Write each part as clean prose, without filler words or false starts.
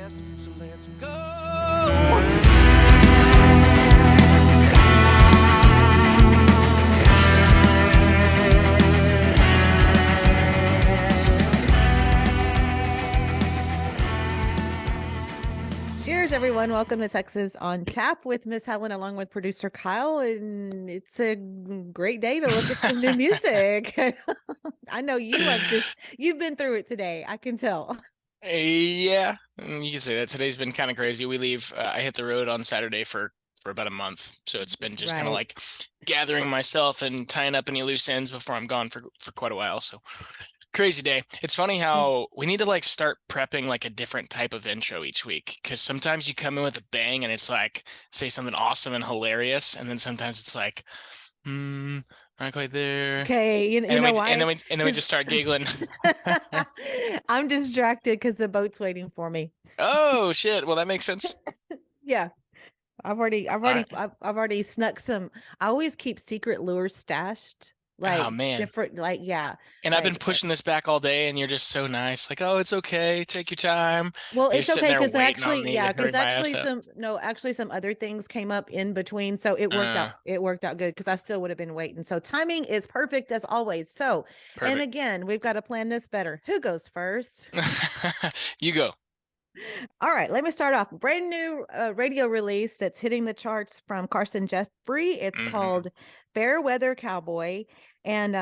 best, so let's go. Cheers, everyone. Welcome to Texas on Tap with Miss Helen, along with producer Kyle. And it's a great day to look at some new music. I know you like this. You've been through it today. I can tell. Yeah, you can say that. Today's been kind of crazy. We leave. I hit the road on Saturday for about a month, so it's been just kind of Right. like gathering myself and tying up any loose ends before I'm gone for quite a while. So crazy day. It's funny how we need to like start prepping like a different type of intro each week, because sometimes you come in with a bang and it's like say something awesome and hilarious, and then sometimes it's like, not quite there. Okay. You, And you then know we and why? then we and then we just start giggling. I'm distracted because the boat's waiting for me. Oh shit. Well, that makes sense. Yeah. I've already, I've All already, right. I've already snuck some. I always keep secret lures stashed, Oh like man. different, like, yeah. And I've been Like, so pushing this back all day, and you're just so nice. Like, oh, it's okay. Take your time. well, You're it's sitting okay there because waiting on actually, me to yeah, hurry because my ass actually up. some no, actually some other things came up in between, so it worked out. Uh, It worked out good because I still would have been waiting. So timing is perfect as always. So, and Perfect. again, we've got to plan this better. Who goes first? You go. All right, let me start off. Brand new radio release that's hitting the charts from Carson Jeffrey. It's Hmm. called Fair Weather Cowboy. And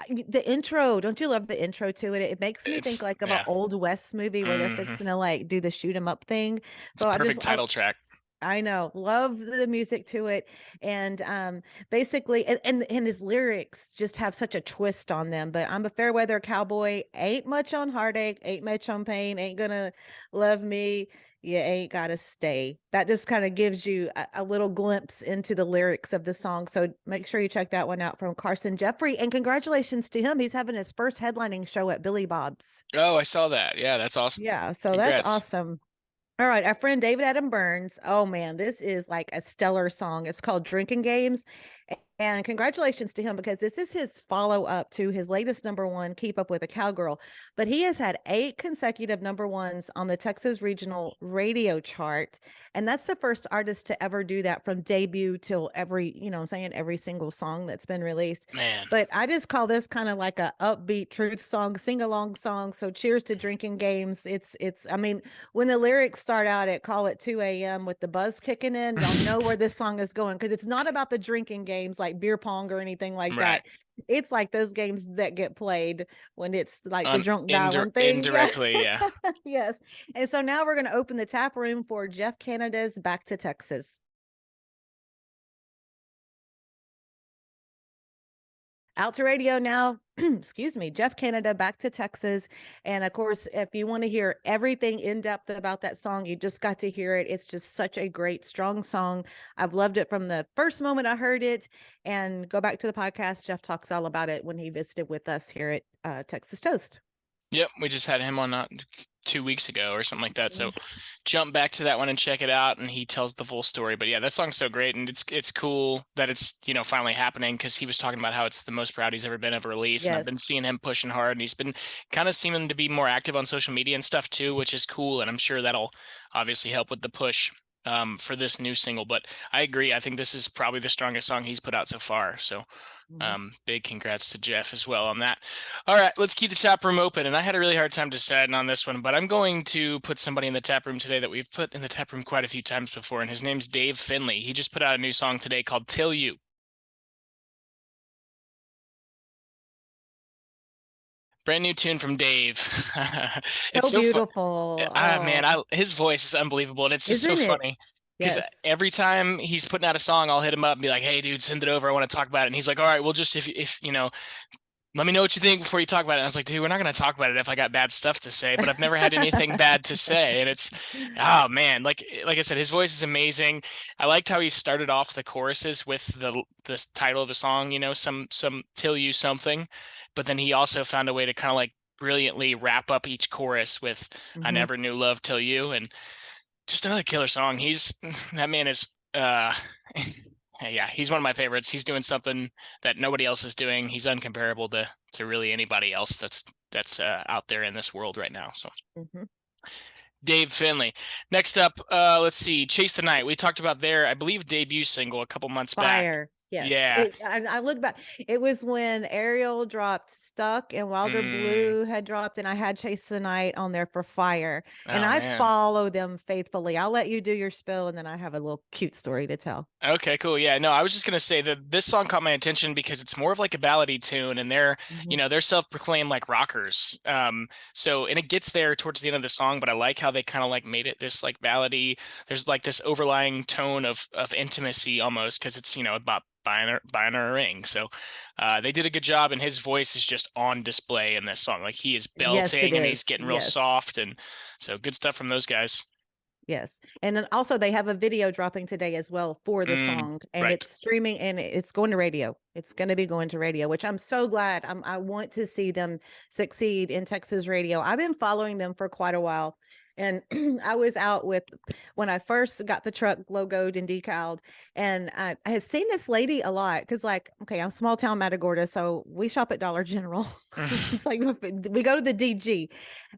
the intro, don't you love the intro to it? It makes me think It's like of an yeah. old West movie where they're Hmm. fixing to like do the shoot 'em up thing. It's a So perfect title track. I know, love the music to it, and basically, and his lyrics just have such a twist on them. But I'm a fair weather cowboy, ain't much on heartache, ain't much on pain, ain't gonna love me. You ain't gotta stay. That just kind of gives you a little glimpse into the lyrics of the song. So make sure you check that one out from Carson Jeffrey. And congratulations to him. He's having his first headlining show at Billy Bob's. Oh, I saw that. Yeah, that's awesome. Yeah, so that's Congrats. awesome. All right, our friend David Adam Byrnes. Oh man, this is like a stellar song. It's called Drinking Games. And congratulations to him because this is his follow up to his latest number one, Keep Up with a Cowgirl. But he has had 8 consecutive number ones on the Texas Regional Radio Chart. And that's the first artist to ever do that from debut till every, you know, I'm saying every single song that's been released. Man. But I just call this kind of like a upbeat truth song, sing along song. So cheers to Drinking Games. I mean, when the lyrics start out at call it 2 a.m. with the buzz kicking in, y'all know where this song is going because it's not about the drinking games like beer pong or anything like Right. that. It's like those games that get played when it's like the drunk dialing thing. Yeah. Indirectly, yeah. Yes. And so now we're going to open the tap room for Jeff Canada's Back to Texas. Out to radio now. Excuse me, Jeff Canada, Back to Texas. And of course, if you want to hear everything in depth about that song, you just got to hear it. It's just such a great, strong song. I've loved it from the first moment I heard it. And go back to the podcast. Jeff talks all about it when he visited with us here at Texas Toast. Yep, we just had him on 2 weeks ago or something like that. Mhm. So jump back to that one and check it out, and he tells the full story. But yeah, that song's so great, and it's cool that it's finally happening, because he was talking about how it's the most proud he's ever been of a release, and I've been Yes. seeing him pushing hard, and he's been kind of seeming to be more active on social media and stuff too, which is cool, and I'm sure that'll obviously help with the push for this new single. But I agree, I think this is probably the strongest song he's put out so far. So Mhm. big congrats to Jeff as well on that. All right, let's keep the tap room open. And I had a really hard time deciding on this one, but I'm going to put somebody in the tap room today that we've put in the tap room quite a few times before, and his name's Dave Fenley. He just put out a new song today called Till You. Brand new tune from Dave. It's So so fun. beautiful. Man, Oh, his voice is unbelievable, and it's just so isn't it? funny. Because Yes. every time he's putting out a song, I'll hit him up and be like, "Hey, dude, send it over. I want to talk about it." And he's like, "All right, we'll just if let me know what you think before you talk about it." And I was like, dude, we're not going to talk about it if I got bad stuff to say, but I've never had anything bad to say. And it's, oh man, like I said, his voice is amazing. I liked how he started off the choruses with the title of the song, some till you something, but then he also found a way to kind of like brilliantly wrap up each chorus with I Mhm. never knew love till you, and just another killer song. That man is yeah, he's one of my favorites. He's doing something that nobody else is doing. He's uncomparable to really anybody else that's out there in this world right now. So Mhm. Dave Fenley. Next up, let's see, Chase the Night. We talked about their, I believe, debut single a couple months back. Fire. Yes. Yeah. I look back. It was when Ariel dropped Stuck and Wilder Blue had dropped, and I had Chase the Night on there for Fire. And Oh I man. follow them faithfully. I'll let you do your spill, and then I have a little cute story to tell. Okay, cool. Yeah, no, I was just gonna say that this song caught my attention because it's more of like a ballady tune, and they're, Mhm. they're self-proclaimed like rockers. So and it gets there towards the end of the song, but I like how they kind of like made it this like ballady. There's like this overlying tone of intimacy almost because it's about buying her a ring. So they did a good job, and his voice is just on display in this song. Like he is Yes, it belting and he's is. getting real Yes. soft, and so good stuff from those guys. Yes. And then also they have a video dropping today as well for the Mm, song, and right. it's streaming and it's going to radio. It's going to be going to radio, which I'm so glad. I want to see them succeed in Texas radio. I've been following them for quite a while. And I was out with when I first got the truck logoed and decaled, and I had seen this lady a lot because, like, okay, I'm small town Matagorda, so we shop at Dollar General. It's like we go to the DG,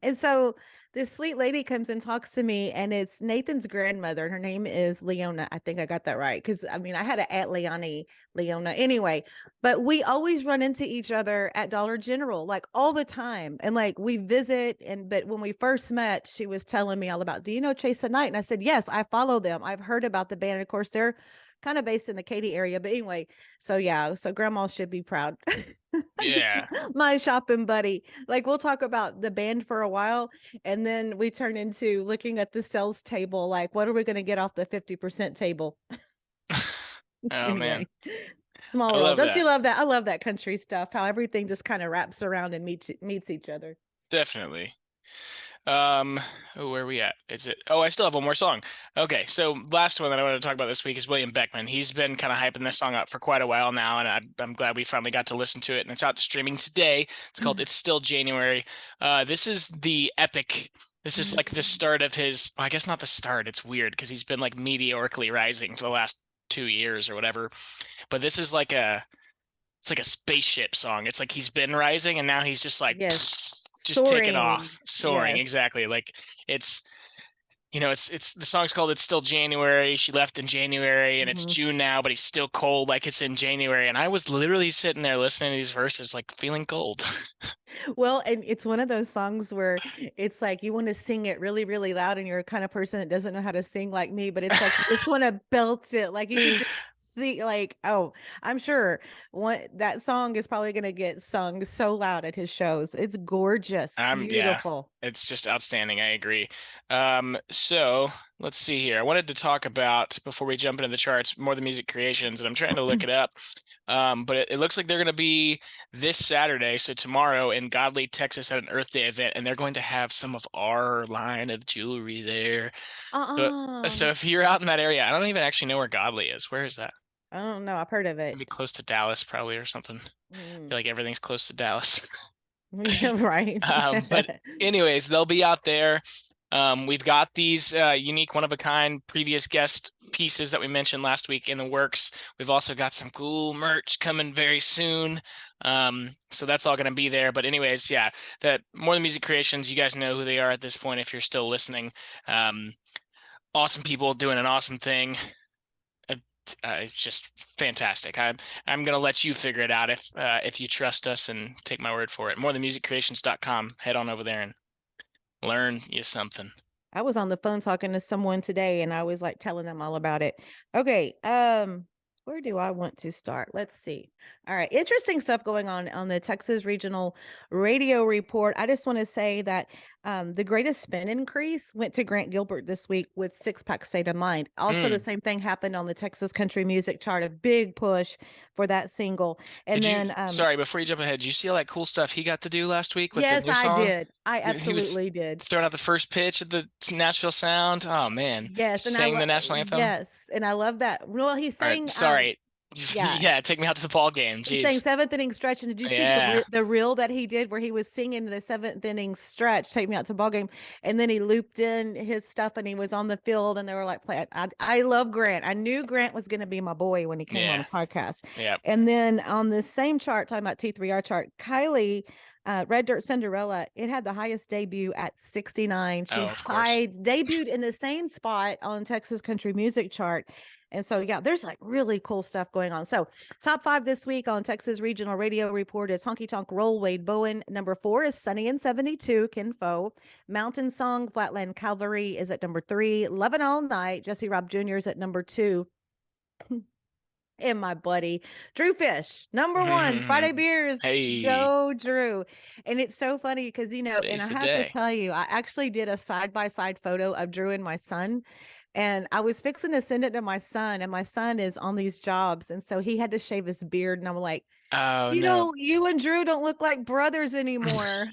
and so this sweet lady comes and talks to me, and it's Nathan's grandmother, and her name is Leona. I think I got that right because I mean I had an Aunt Leona anyway, but we always run into each other at Dollar General like all the time, and like we visit. And but when we first met, she was telling me all about, do you know Chase the Night? And I said, yes, I follow them. I've heard about the band. And of course, they're kind of based in the Katy area, but anyway, so yeah, so grandma should be proud. Just Yeah. my shopping buddy. Like we'll talk about the band for a while, and then we turn into looking at the sales table, like what are we going to get off the 50% table? Oh man, Anyway, small I world. love Don't that. you love that? I love that country stuff, how everything just kind of wraps around and meets each other. Definitely. Where are we at? Is it? Oh, I still have one more song. Okay, so last one that I want to talk about this week is William Beckmann. He's been kind of hyping this song up for quite a while now, and I'm glad we finally got to listen to it. And it's out streaming today. It's called "It's Still January." This is the epic. This is like the start of his. Well, I guess not the start. It's weird because he's been like meteorically rising for the last 2 years or whatever. But this is like it's like a spaceship song. It's like he's been rising, and now he's just like Yes. just taking Soaring. off, soaring. Yes. Exactly. Like it's it's the song's called "It's Still January." She left in January, and it's Mhm. June now, but he's still cold, like it's in January. And I was literally sitting there listening to these verses, like feeling cold. Well, and it's one of those songs where it's like you want to sing it really, really loud, and you're a kind of person that doesn't know how to sing like me, but it's like you just want to belt it. Like you could just see, like, oh, I'm sure that song is probably going to get sung so loud at his shows. It's gorgeous, Yeah, beautiful. it's just outstanding. I agree. So let's see here. I wanted to talk about, before we jump into the charts, more of the music creations, and I'm trying to look it up. But it looks like they're going to be this Saturday, so tomorrow, in Godley, Texas, at an Earth Day event, and they're going to have some of our line of jewelry there. So, Uh-uh. so if you're out in that area, I don't even actually know where Godley is. Where is that? I don't know. I've heard of it. Maybe close to Dallas, probably, or something. I Mm. feel like everything's close to Dallas. Yeah, right. But anyways, they'll be out there. We've got these unique, one-of-a-kind previous guest pieces that we mentioned last week in the works. We've also got some cool merch coming very soon. So that's all going to be there. But anyways, yeah, that More Than Music Creations, you guys know who they are at this point if you're still listening. Awesome people doing an awesome thing. It's just fantastic. I'm gonna let you figure it out if you trust us and take my word for it. Morethanmusiccreations.com. Head on over there and learn you something. I was on the phone talking to someone today, and I was like telling them all about it. Okay, where do I want to start? Let's see. All right, interesting stuff going on the Texas Regional Radio Report. I just want to say that the greatest spin increase went to Grant Gilbert this week with Six Pack State of Mind. Also, the same thing happened on the Texas Country Music Chart, a big push for that single. And then, sorry, before you jump ahead, did you see all that cool stuff he got to do last week with the yes, new I song? did. I He was absolutely did. throwing out the first pitch of the Nashville Sound. Oh man, Yes, and sang the national anthem. yes, and I love that. Well, he All right, sang sorry. yeah, Yeah, take me out to the ball game. he sang Jeez. seventh inning stretch. And did you see Yeah. the reel that he did where he was singing the seventh inning stretch, take me out to ball game, and then he looped in his stuff and he was on the field and they were like play. I love Grant. I knew Grant was going to be my boy when he came on Yeah. the podcast. Yeah. And then on the same chart, talking about T3R chart, Kylie Red Dirt Cinderella, it had the highest debut at 69. She Oh, of course. debuted in the same spot on Texas Country Music Chart. And so, yeah, there's like really cool stuff going on. So, top 5 this week on Texas Regional Radio Report is Honky Tonk Roll, Wade Bowen. Number 4 is Sunny and 72, Ken Fo. Mountain Song, Flatland Cavalry is at number 3. Lovin' All Night, Jesse Robb Jr. is at number 2. And my buddy Drew Fish, number 1, Friday Beers. Hey. Go Drew. And it's so funny because, and Today's I the have day. to tell you, I actually did a side-by-side photo of Drew and my son. And I was fixing to send it to my son, and my son is on these jobs. And so he had to shave his beard. And I'm like, oh, no. You and Drew don't look like brothers anymore.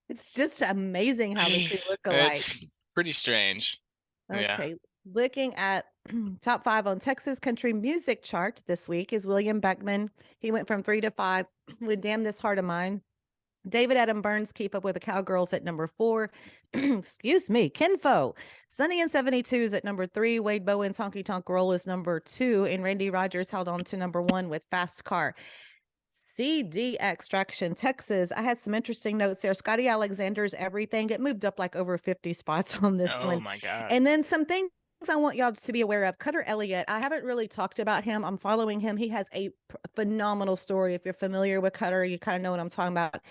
It's just amazing how the two look alike. It's pretty strange. Okay. Yeah. Looking at top 5 on Texas Country Music Chart this week is William Beckmann. He went from 3 to 5 with Damn This Heart of Mine. David Adam Byrnes, Keep Up with the Cowgirls at number 4. Excuse me. Ken Fo, Sunny and 72 is at number 3. Wade Bowen's Honky Tonk Roll is number 2. And Randy Rogers held on to number 1 with Fast Car. CD Extraction, Texas. I had some interesting notes there. Scotty Alexander's Everything. It moved up like over 50 spots on this one. Oh, my God. And then some things I want y'all to be aware of. Cutter Elliott, I haven't really talked about him. I'm following him. He has a phenomenal story. If you're familiar with Cutter, you kind of know what I'm talking about.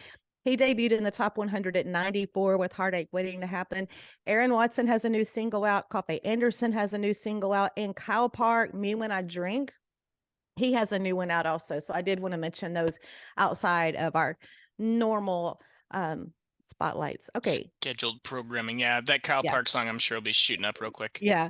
He debuted in the top 100 at 94 with Heartache Waiting to Happen. Aaron Watson has a new single out. Coffee Anderson has a new single out. And Kyle Park, Me When I Drink, he has a new one out also. So I did want to mention those outside of our normal spotlights. Okay. Scheduled programming. Yeah, that Kyle Park song, I'm sure will be shooting up real quick. Yeah.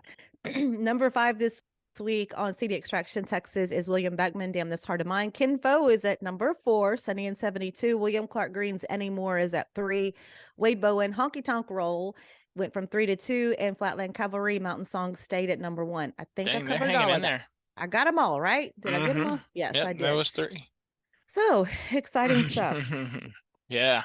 Number 5 this week on CD Extraction, Texas is William Beckmann, Damn This Heart of Mine. Ken Fo is at number 4, Sunny and 72. William Clark Green's Anymore is at 3. Wade Bowen, Honky Tonk Roll went from 3 to 2, and Flatland Cavalry, Mountain Song stayed at number 1. I think I covered all of them. I got them all, right? Did I get them all? Yes, I did. That was 3. So exciting stuff. Yeah.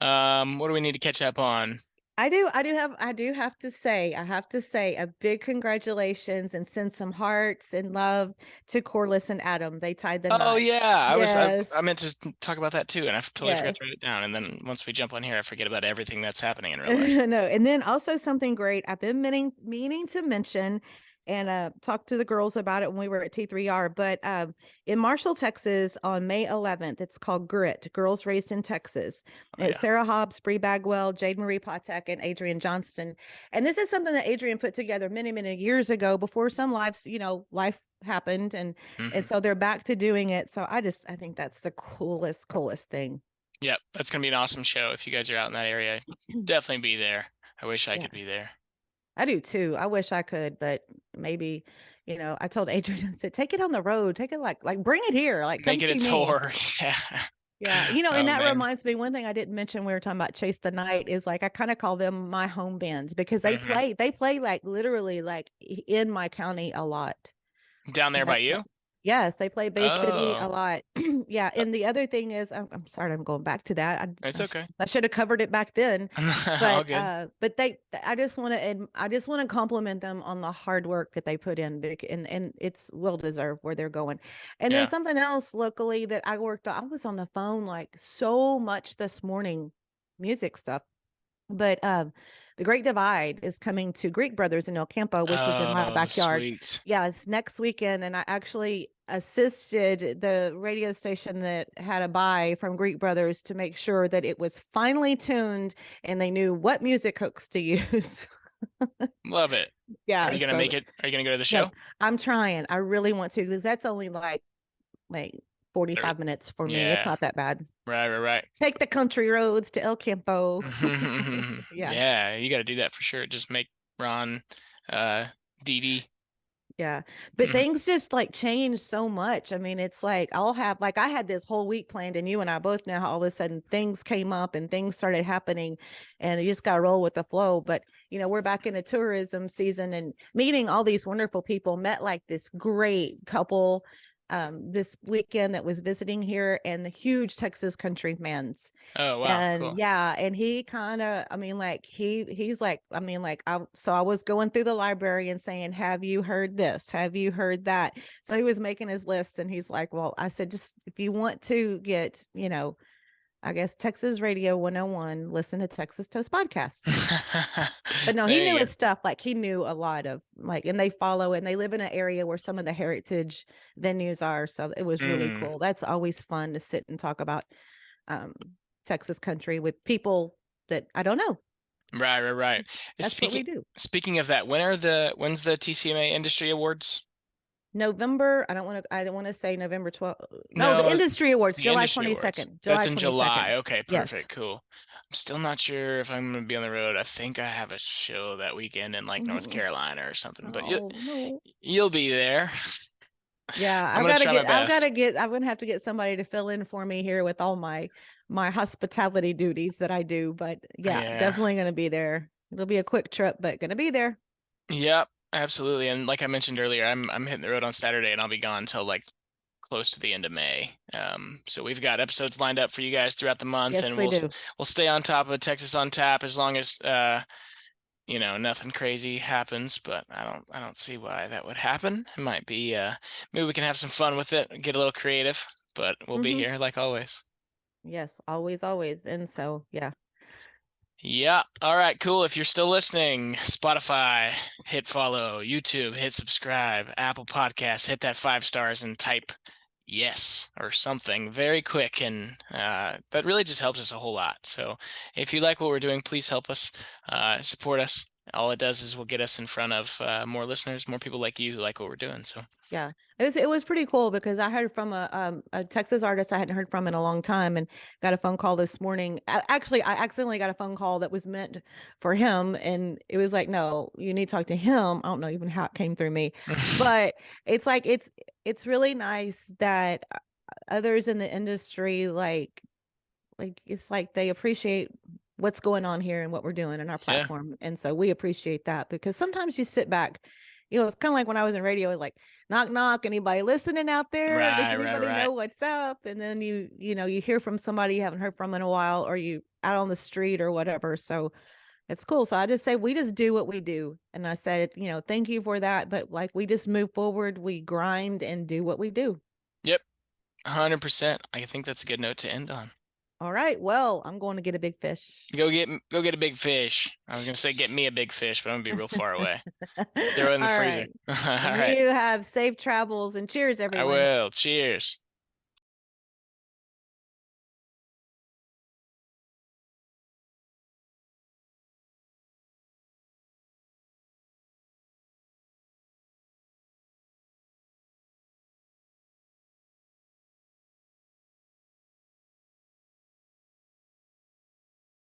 What do we need to catch up on? I have to say a big congratulations and send some hearts and love to Corliss and Adam. They tied the knot. Oh yeah, I meant to talk about that too, and I totally forgot to write it down. And then once we jump on here, I forget about everything that's happening in real life. No, and then also something great I've been meaning to mention, and talk to the girls about it when we were at T3R. But in Marshall, Texas, on May 11th, it's called Grit, Girls Raised in Texas. It's Sarah Hobbs, Bree Bagwell, Jade Marie Patek, and Adrian Johnston. And this is something that Adrian put together many, many years ago before some life happened. And so they're back to doing it. So I think that's the coolest thing. Yep. That's going to be an awesome show. If you guys are out in that area, definitely be there. I wish I could be there. I do too. I wish I could, but maybe, I told Adrian, I said, take it on the road, take it like bring it here, like make it a tour. Yeah. Yeah. And that reminds me, one thing I didn't mention, we were talking about Chase the Night, is like, I kind of call them my home band because they play like literally like in my county a lot. Down there by you? Yes, they play Bay City a lot. Yeah. And the other thing is, I'm sorry, I'm going back to that. It's okay. I should have covered it back then. All But good. but I just want to compliment them on the hard work that they put in, and it's well deserved where they're going. And then something else locally that I worked on, I was on the phone like so much this morning, music stuff. But the Great Divide is coming to Greek Brothers in El Campo, which is in my backyard. Sweet. Yeah, it's next weekend. And I actually assisted the radio station that had a buy from Greek Brothers to make sure that it was finally tuned and they knew what music hooks to use. Love it. Yeah. Are you going to make it? Are you going to go to the show? No, I'm trying. I really want to, because that's only like 45 minutes for me. It's not that bad. Right. Take the country roads to El Campo. Yeah, you got to do that for sure. Just make Ron, Dee Dee. Yeah. But things just like change so much. I mean, it's like I had this whole week planned, and you and I both know how all of a sudden things came up and things started happening, and you just got to roll with the flow. But, we're back in a tourism season and meeting all these wonderful people. Met like this great couple this weekend that was visiting here, and the huge Texas country fans. Oh, wow. And cool. and he kind of, he's like, I was going through the library and saying, have you heard this? Have you heard that? So he was making his list, and he's like, well, I said, just if you want to get, I guess Texas Radio 101, listen to Texas Toast Podcast. But no, he There knew you his go. stuff. Like he knew a lot of like, and they follow and they live in an area where some of the heritage venues are. So it was really Mm, cool. That's always fun to sit and talk about um, Texas country with people that I don't know. right. That's what we Speaking do. speaking of that, when's the TCMA Industry Awards? November. I don't want to say November 12th. No, the No, industry awards, the July Industry Awards. 22nd. That's July in 22nd. July. Okay, Yes. perfect, cool. I'm still not sure if I'm gonna be on the road. I think I have a show that weekend in like North Mhm. Carolina or something, but Oh no. you'll be there. Yeah, I'm gonna try my best. I'm gonna have to get somebody to fill in for me here with all my hospitality duties that I do. But yeah, Yeah. definitely gonna be there. It'll be a quick trip, but gonna be there. Yep, absolutely. And like I mentioned earlier, I'm hitting the road on Saturday and I'll be gone till like close to the end of May. So we've got episodes lined up for you guys throughout the month, Yes, and we do. we'll stay on top of Texas on Tap as long as nothing crazy happens. But I don't see why that would happen. It might be maybe we can have some fun with it, get a little creative, but we'll be Hmm. here like always. Yes, always, always. And so, yeah. Yeah. All right, cool. If you're still listening, Spotify, hit follow, YouTube, hit subscribe, Apple Podcasts, hit that 5 stars and type yes or something very quick. And that really just helps us a whole lot. So if you like what we're doing, please help us, support us. All it does is will get us in front of more listeners, more people like you who like what we're doing. So Yeah, it was pretty cool because I heard from a Texas artist I hadn't heard from in a long time, and got a phone call this morning. Actually, I accidentally got a phone call that was meant for him, and it was like, no, you need to talk to him. I don't know even how it came through me, but it's like it's really nice that others in the industry like it's like they appreciate what's going on here and what we're doing in our yeah, platform. And so we appreciate that because sometimes you sit back, it's kind of like when I was in radio, like knock, knock, anybody listening out there? Does anybody right. know what's up? And then you hear from somebody you haven't heard from in a while, or you out on the street or whatever. So it's cool. So I just say, we just do what we do. And I said, thank you for that. But like, we just move forward, we grind and do what we do. Yep, 100%. I think that's a good note to end on. All right. Well, I'm going to get a big fish. Go get a big fish. I was gonna say get me a big fish, but I'm gonna be real far away. Throw it in the All freezer. right. All And right. you have safe travels and cheers, I everyone. will. Cheers.